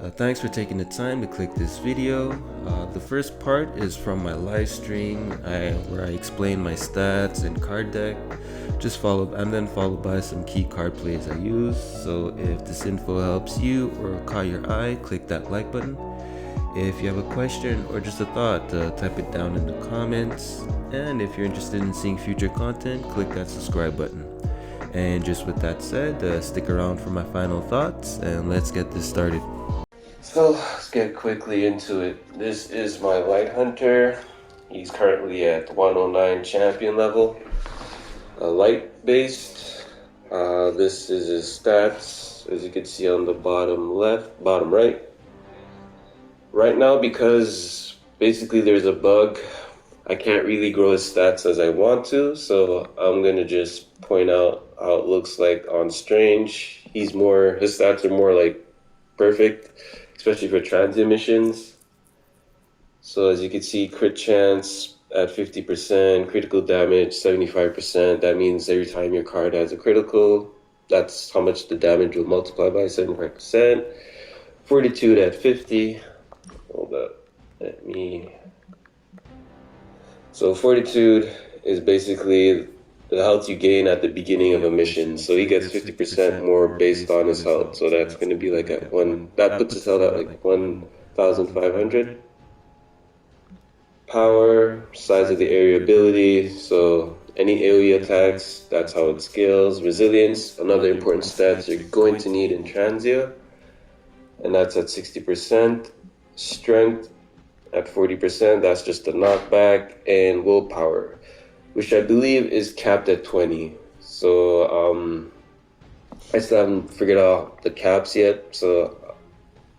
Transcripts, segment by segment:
Thanks for taking the time to click this video. The first part is from my live stream where I explain my stats and card deck, and then followed by some key card plays I use. So if this info helps you or caught your eye, click that like button. If you have a question or just a thought, type it down in the comments. And if you're interested in seeing future content, click that subscribe button. And just with that said, stick around for my final thoughts and let's get this started. So let's get quickly into it. This is my light hunter. He's currently at 109 champion level, light based. This is his stats, as you can see on the bottom right. Right now, because basically there's a bug, I can't really grow his stats as I want to, so I'm gonna just point out how it looks like on Strange. His stats are more like perfect, especially for Transia Missions. So as you can see, crit chance at 50%, critical damage 75%. That means every time your card has a critical, that's how much the damage will multiply by, 75%. Fortitude at 50. Hold up. So Fortitude is basically the health you gain at the beginning of a mission. So he gets 50% more based on his health. So that's going to be like that puts his health at like 1,500. Power, size of the area ability. So any area attacks, that's how it scales. Resilience, another important stat you're going to need in Transia. And that's at 60%. Strength at 40%, that's just a knockback. And willpower, which I believe is capped at 20. So I still haven't figured out the caps yet. So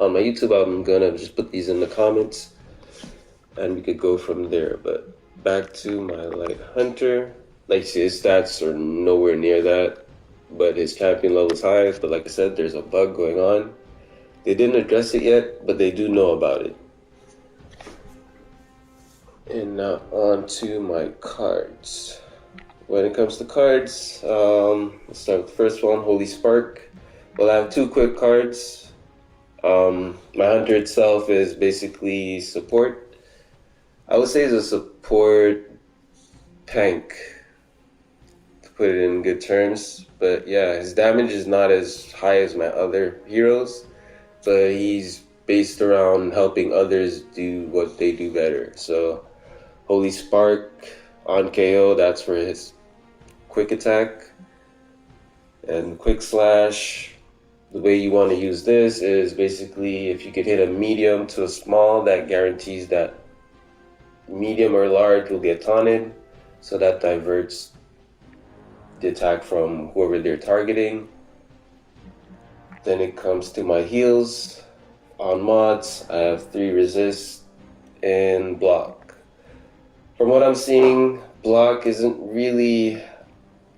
on my YouTube, I'm gonna just put these in the comments and we could go from there. But back to my light hunter. Like you see, his stats are nowhere near that, but his champion level is high. But like I said, there's a bug going on. They didn't address it yet, but they do know about it. And now on to my cards. When it comes to cards, let's start with the first one, Holy Spark. Well, I have two quick cards. My hunter itself is basically support. I would say it's a support tank, to put it in good terms. But yeah, his damage is not as high as my other heroes, but he's based around helping others do what they do better. So Holy Spark on KO, that's for his quick attack. And quick slash, the way you want to use this is basically if you could hit a medium to a small, that guarantees that medium or large will get taunted. So that diverts the attack from whoever they're targeting. Then it comes to my heals. On mods, I have 3 resist and block. From what I'm seeing, block isn't really,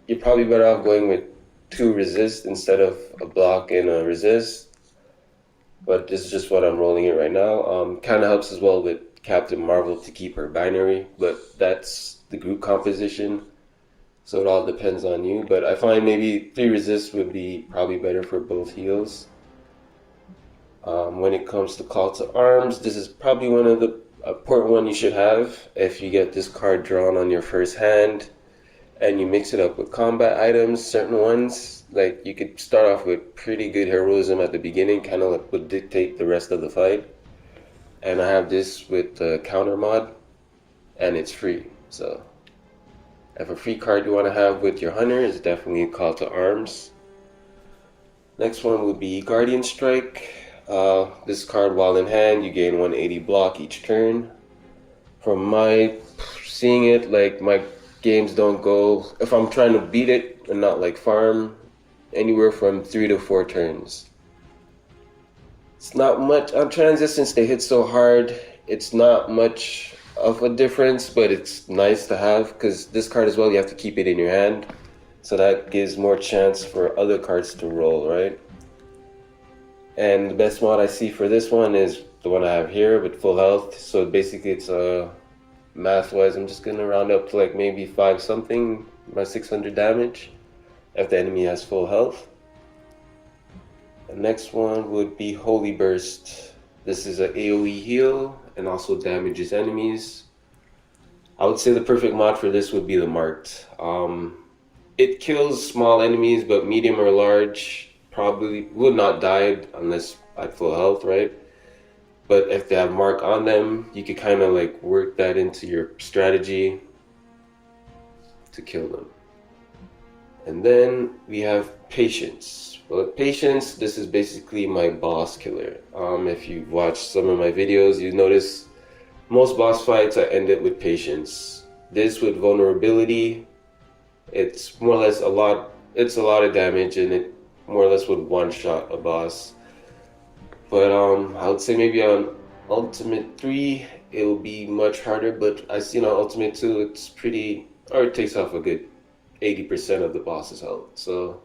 you're probably better off going with 2 resist instead of a block and a resist. But this is just what I'm rolling it right now. Kind of helps as well with Captain Marvel to keep her binary, but that's the group composition. So it all depends on you. But I find maybe 3 resist would be probably better for both heals. When it comes to Call to Arms, this is probably one of the important one you should have. If you get this card drawn on your first hand and you mix it up with combat items, certain ones, like you could start off with pretty good heroism at the beginning, kind of like would dictate the rest of the fight. And I have this with the counter mod, and it's free. So if a free card you want to have with your hunter is definitely Call to Arms. Next one would be Guardian Strike. This card, while in hand, you gain 180 block each turn. From my seeing it, like my games don't go, if I'm trying to beat it and not like farm, anywhere from 3 to 4 turns. It's not much on Transia since they hit so hard. It's not much of a difference, but it's nice to have because this card as well, you have to keep it in your hand. So that gives more chance for other cards to roll, right? And the best mod I see for this one is the one I have here with full health. So basically it's math-wise, I'm just gonna round up to like maybe 5 something, my 600 damage if the enemy has full health. The next one would be Holy Burst. This is an AoE heal and also damages enemies. I would say the perfect mod for this would be the Marked. It kills small enemies, but medium or large probably would not die unless at full health, right? But if they have Mark on them, you could kind of like work that into your strategy to kill them. And then we have Patience. Well, Patience, this is basically my boss killer. If you've watched some of my videos, you notice most boss fights I end it with Patience. This with vulnerability, it's more or less it's a lot of damage, and it more or less would one-shot a boss. But I would say maybe on Ultimate 3 it will be much harder, but I see on Ultimate 2 it's pretty, or it takes off a good 80% of the boss's health. So,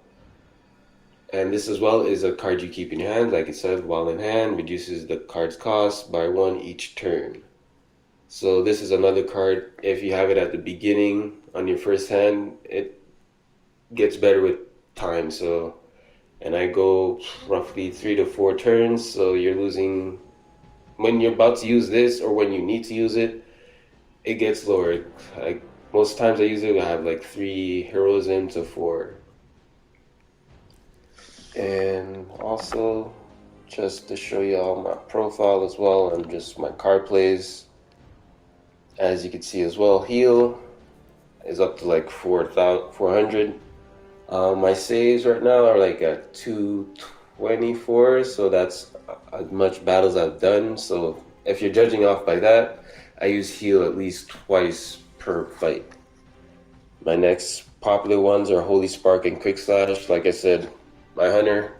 and this as well is a card you keep in your hand, like it said, while in hand, reduces the card's cost by 1 each turn. So this is another card, if you have it at the beginning on your first hand, it gets better with time. So, and I go roughly 3 to 4 turns, so you're losing, when you're about to use this or when you need to use it, it gets lower. Most times I use it, I have like 3 Heroism to 4. And also, just to show you all my profile as well, and just my card plays. As you can see as well, heal is up to like 400. My saves right now are like at 224, so that's as much battles I've done. So if you're judging off by that, I use heal at least twice per fight. My next popular ones are Holy Spark and Quick Slash. Like I said, my Hunter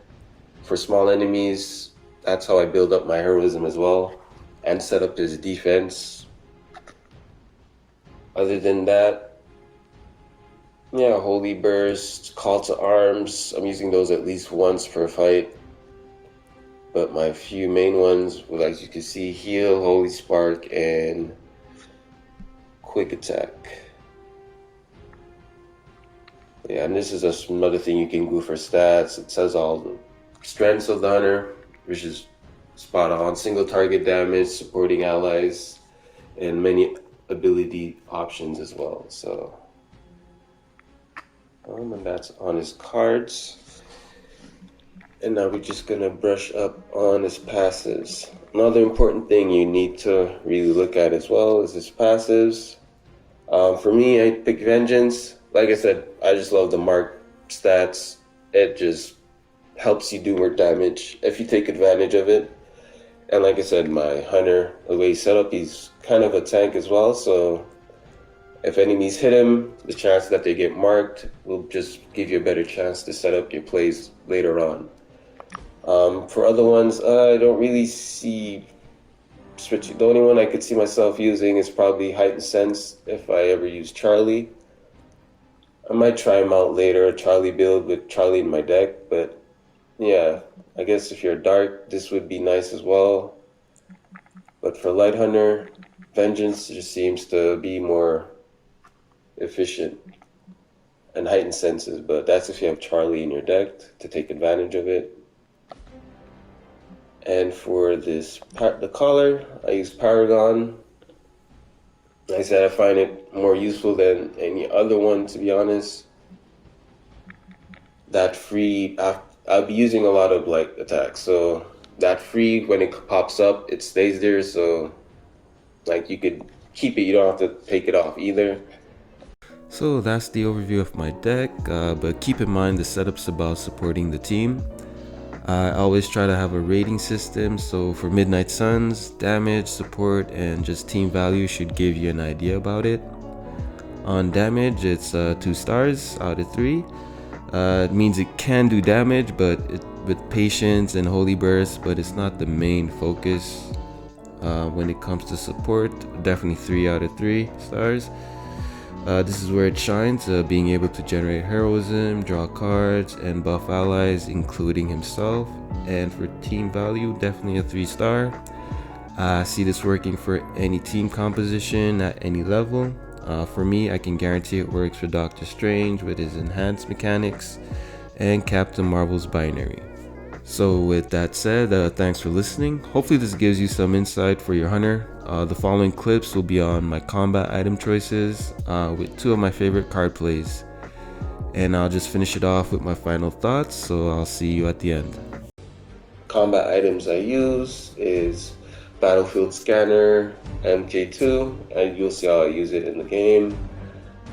for small enemies, that's how I build up my heroism as well, and set up his defense. Other than that, yeah, Holy Burst, Call to Arms, I'm using those at least once per fight. But my few main ones, well, as you can see, Heal, Holy Spark, and Quick Attack. Yeah, and this is another thing you can do for stats. It says all the strengths of the Hunter, which is spot on. Single target damage, supporting allies, and many ability options as well. So, and that's on his cards. And now we're just gonna brush up on his passives. Another important thing you need to really look at as well is his passives. For me, I pick Vengeance. Like I said, I just love the mark stats. It just helps you do more damage if you take advantage of it. And like I said, my Hunter, the way he's set up, he's kind of a tank as well. So if enemies hit him, the chance that they get marked will just give you a better chance to set up your plays later on. For other ones, I don't really see switching. The only one I could see myself using is probably Heightened Sense if I ever use Charlie. I might try him out later, a Charlie build with Charlie in my deck, but yeah, I guess if you're dark, this would be nice as well. But for Light Hunter, Vengeance just seems to be more efficient, and Heightened Senses, but that's if you have Charlie in your deck to take advantage of it. And for this, the collar, I use Paragon. Like I said, I find it more useful than any other one, to be honest. That free, I'll be using a lot of like attacks, so that free, when it pops up, it stays there, so like you could keep it, you don't have to take it off either. So that's the overview of my deck, but keep in mind the setup's about supporting the team. I always try to have a rating system, so for Midnight Suns, damage, support, and just team value should give you an idea about it. On damage, it's 2 stars out of 3. It means it can do damage, but with Patience and Holy Burst, but it's not the main focus. When it comes to support, definitely 3 out of 3 stars. This is where it shines, being able to generate heroism, draw cards, and buff allies, including himself. And for team value, definitely a 3 star. I see this working for any team composition at any level. For me, I can guarantee it works for Dr.Strange with his enhanced mechanics and Captain Marvel's binary. So with that said, thanks for listening. Hopefully this gives you some insight for your hunter. The following clips will be on my combat item choices with 2 of my favorite card plays. And I'll just finish it off with my final thoughts, so I'll see you at the end. Combat items I use is Battlefield Scanner, MK2, and you'll see how I use it in the game.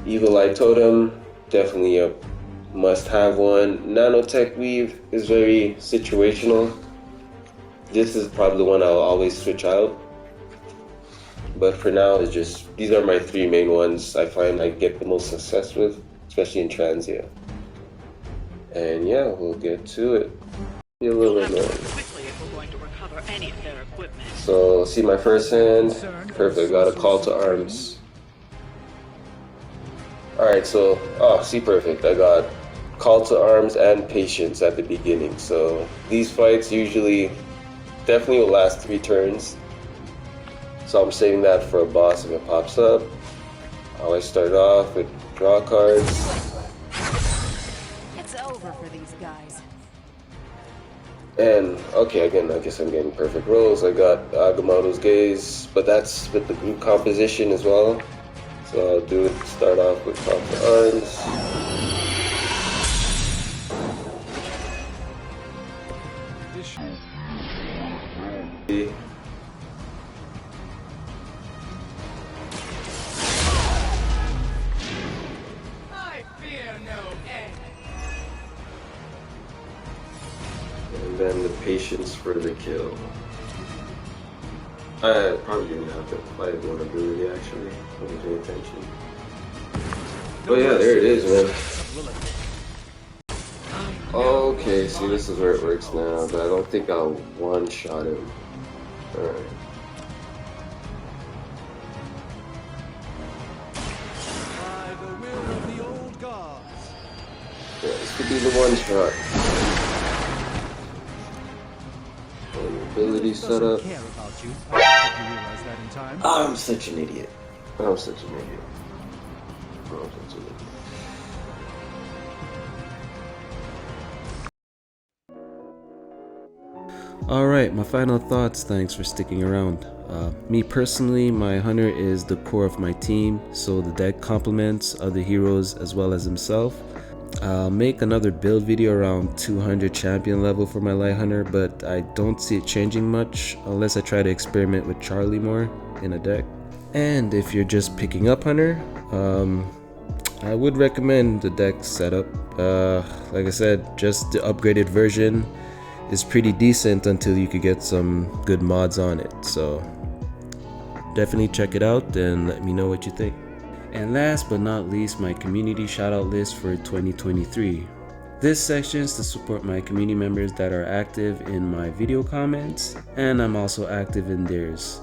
Evil Eye Totem, definitely a must-have one. Nanotech Weave is very situational. This is probably the one I'll always switch out. But for now, it's just, these are my 3 main ones I find I get the most success with, especially in Transia. And yeah, we'll get to it. Be a little bit more. So, see my first hand. Perfect, got a call to arms. Alright, so, see perfect. I got call to arms and patience at the beginning. So, these fights usually definitely will last 3 turns. So I'm saving that for a boss if it pops up. I always start off with draw cards. It's over for these guys. And okay, again, I guess I'm getting perfect rolls. I got Agamotto's Gaze, but that's with the group composition as well. So I'll do it, start off with call to arms. And then the patience for the kill. I probably didn't have to apply one ability actually. I didn't pay attention. Oh yeah, there it is, man. Okay, see, this is where it works now, but I don't think I'll one-shot him. Alright. Yeah, this could be the one-shot. Ability setup. I'm such an idiot. I'm such an idiot. Alright, my final thoughts. Thanks for sticking around. Me personally, my hunter is the core of my team, so the deck complements other heroes as well as himself. I'll make another build video around 200 champion level for my light hunter, but I don't see it changing much unless I try to experiment with Charlie more in a deck. And if you're just picking up hunter, I would recommend the deck setup. Like I said, just the upgraded version is pretty decent until you could get some good mods on it, so definitely check it out and let me know what you think. And last but not least, my community shoutout list for 2023. This section is to support my community members that are active in my video comments, and I'm also active in theirs.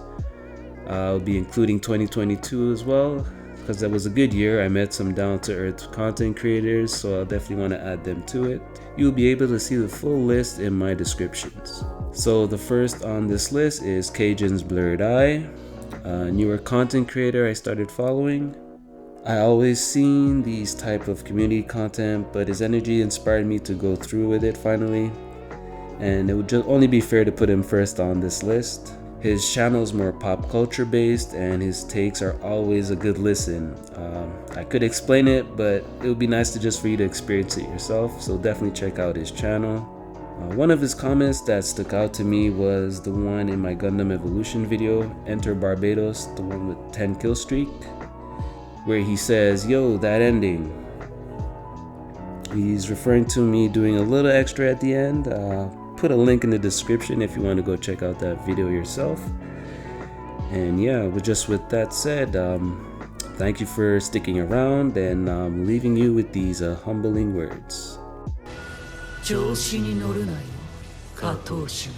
I'll be including 2022 as well, because that was a good year. I met some down-to-earth content creators, so I'll definitely want to add them to it. You'll be able to see the full list in my descriptions. So the first on this list is Cajun's Blurred Eye, a newer content creator I started following. I always seen these type of community content, but his energy inspired me to go through with it finally, and it would just only be fair to put him first on this list. His channel is more pop culture based, and his takes are always a good listen. I could explain it, but it would be nice to just for you to experience it yourself, so definitely check out his channel. One of his comments that stuck out to me was the one in my Gundam Evolution video, Enter Barbados, the one with 10 kill streak, where he says, "Yo, that ending." He's referring to me doing a little extra at the end. Put a link in the description if you want to go check out that video yourself. And yeah, but just with that said, thank you for sticking around, and I'm leaving you with these humbling words. 調子に乗るなよ、加藤氏。